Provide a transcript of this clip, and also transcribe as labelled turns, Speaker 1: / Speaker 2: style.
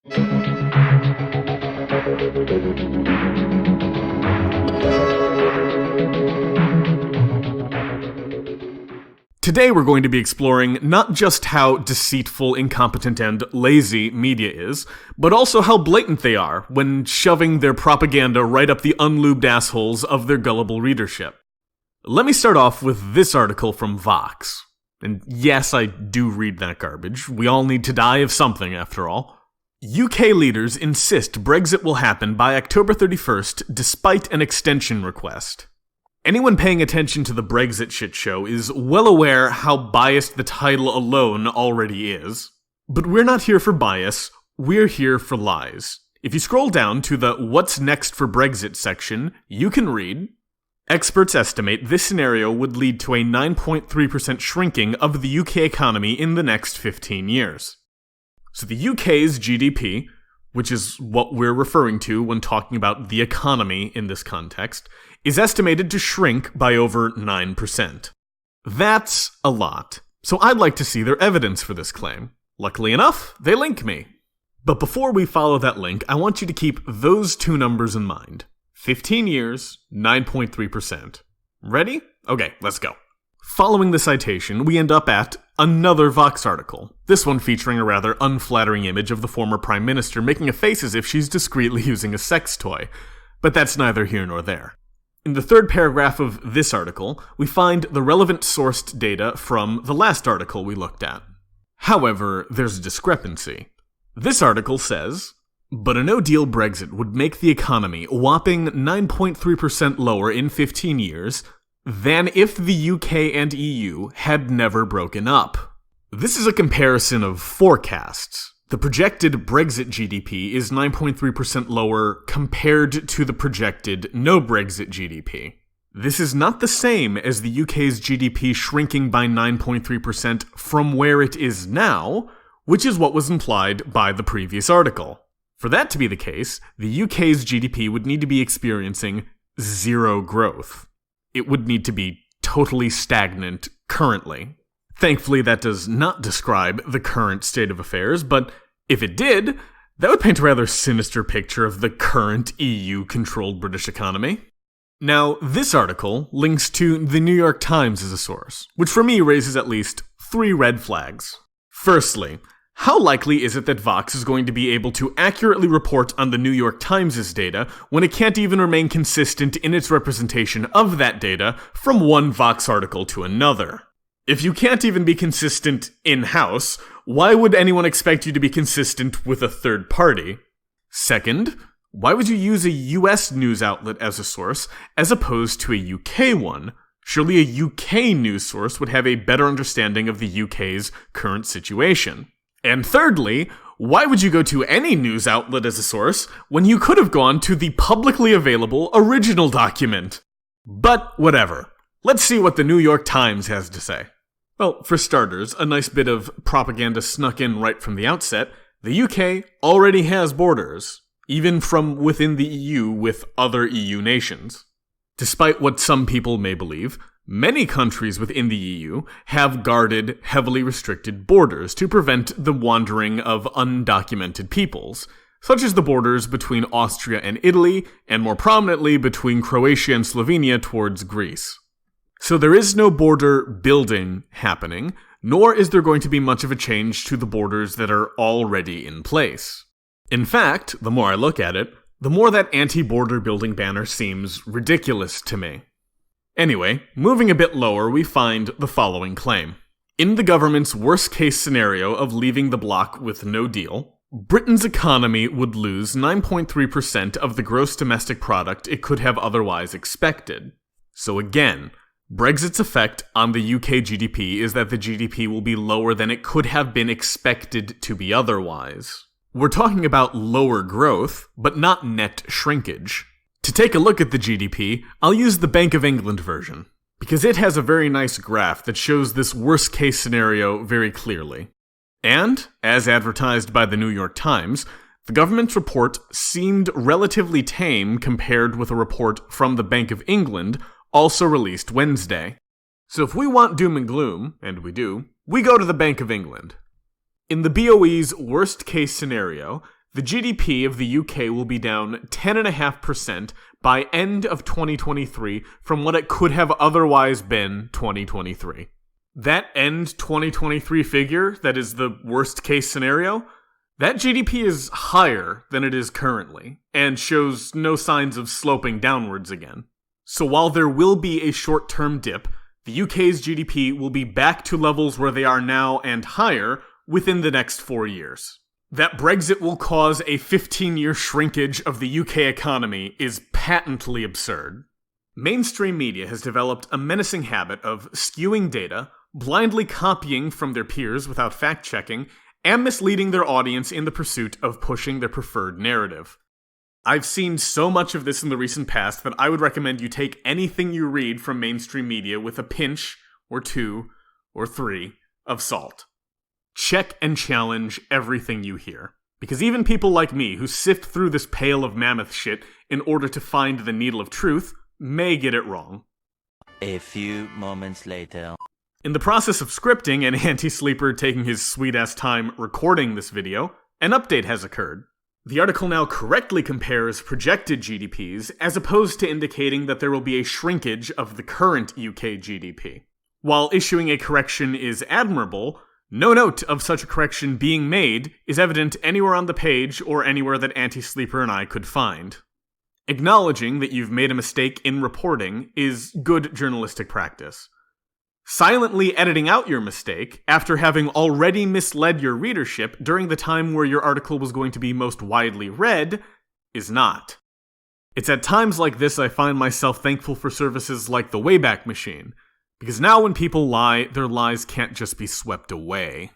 Speaker 1: Today we're going to be exploring not just how deceitful, incompetent, and lazy media is, but also how blatant they are when shoving their propaganda right up the unlubed assholes of their gullible readership. Let me start off with this article from Vox. And yes, I do read that garbage. We all need to die of something, after all. UK leaders insist Brexit will happen by October 31st despite an extension request. Anyone paying attention to the Brexit shit show is well aware how biased the title alone already is. But we're not here for bias, we're here for lies. If you scroll down to the What's Next for Brexit section, you can read, experts estimate this scenario would lead to a 9.3% shrinking of the UK economy in the next 15 years. So the UK's GDP, which is what we're referring to when talking about the economy in this context, is estimated to shrink by over 9%. That's a lot, so I'd like to see their evidence for this claim. Luckily enough, they link me. But before we follow that link, I want you to keep those two numbers in mind. 15 years, 9.3%. Ready? Okay, let's go. Following the citation, we end up at another Vox article, this one featuring a rather unflattering image of the former Prime Minister making a face as if she's discreetly using a sex toy. But that's neither here nor there. In the third paragraph of this article, we find the relevant sourced data from the last article we looked at. However, there's a discrepancy. This article says, but a no-deal Brexit would make the economy whopping 9.3% lower in 15 years than if the UK and EU had never broken up. This is a comparison of forecasts. The projected Brexit GDP is 9.3% lower compared to the projected no-Brexit GDP. This is not the same as the UK's GDP shrinking by 9.3% from where it is now, which is what was implied by the previous article. For that to be the case, the UK's GDP would need to be experiencing zero growth. It would need to be totally stagnant currently. Thankfully, that does not describe the current state of affairs, but if it did, that would paint a rather sinister picture of the current EU-controlled British economy. Now, this article links to the New York Times as a source, which for me raises at least 3 red flags. Firstly, how likely is it that Vox is going to be able to accurately report on the New York Times' data when it can't even remain consistent in its representation of that data from one Vox article to another? If you can't even be consistent in-house, why would anyone expect you to be consistent with a third party? Second, why would you use a US news outlet as a source as opposed to a UK one? Surely a UK news source would have a better understanding of the UK's current situation. And thirdly, why would you go to any news outlet as a source when you could have gone to the publicly available original document? But whatever. Let's see what the New York Times has to say. Well, for starters, a nice bit of propaganda snuck in right from the outset. The UK already has borders, even from within the EU with other EU nations. Despite what some people may believe, many countries within the EU have guarded, heavily restricted borders to prevent the wandering of undocumented peoples, such as the borders between Austria and Italy, and more prominently between Croatia and Slovenia towards Greece. So there is no border building happening, nor is there going to be much of a change to the borders that are already in place. In fact, the more I look at it, the more that anti-border building banner seems ridiculous to me. Anyway, moving a bit lower, we find the following claim. In the government's worst-case scenario of leaving the bloc with no deal, Britain's economy would lose 9.3% of the gross domestic product it could have otherwise expected. So again, Brexit's effect on the UK GDP is that the GDP will be lower than it could have been expected to be otherwise. We're talking about lower growth, but not net shrinkage. To take a look at the GDP, I'll use the Bank of England version, because it has a very nice graph that shows this worst-case scenario very clearly. And, as advertised by the New York Times, the government's report seemed relatively tame compared with a report from the Bank of England, also released Wednesday. So if we want doom and gloom, and we do, we go to the Bank of England. In the BOE's worst-case scenario, The GDP of the UK will be down 10.5% by end of 2023 from what it could have otherwise been 2023. That end 2023 figure, that is the worst case scenario, that GDP is higher than it is currently, and shows no signs of sloping downwards again. So while there will be a short-term dip, the UK's GDP will be back to levels where they are now and higher within the next 4 years. That Brexit will cause a 15-year shrinkage of the UK economy is patently absurd. Mainstream media has developed a menacing habit of skewing data, blindly copying from their peers without fact-checking, and misleading their audience in the pursuit of pushing their preferred narrative. I've seen so much of this in the recent past that I would recommend you take anything you read from mainstream media with a pinch, or 2, or 3, of salt. Check and challenge everything you hear. Because even people like me, who sift through this pail of mammoth shit in order to find the needle of truth, may get it wrong.
Speaker 2: A few moments later.
Speaker 1: In the process of scripting and Anti-Sleeper taking his sweet-ass time recording this video, an update has occurred. The article now correctly compares projected GDPs as opposed to indicating that there will be a shrinkage of the current UK GDP. While issuing a correction is admirable, no note of such a correction being made is evident anywhere on the page or anywhere that Anti-Sleeper and I could find. Acknowledging that you've made a mistake in reporting is good journalistic practice. Silently editing out your mistake after having already misled your readership during the time where your article was going to be most widely read is not. It's at times like this I find myself thankful for services like the Wayback Machine, because now when people lie, their lies can't just be swept away.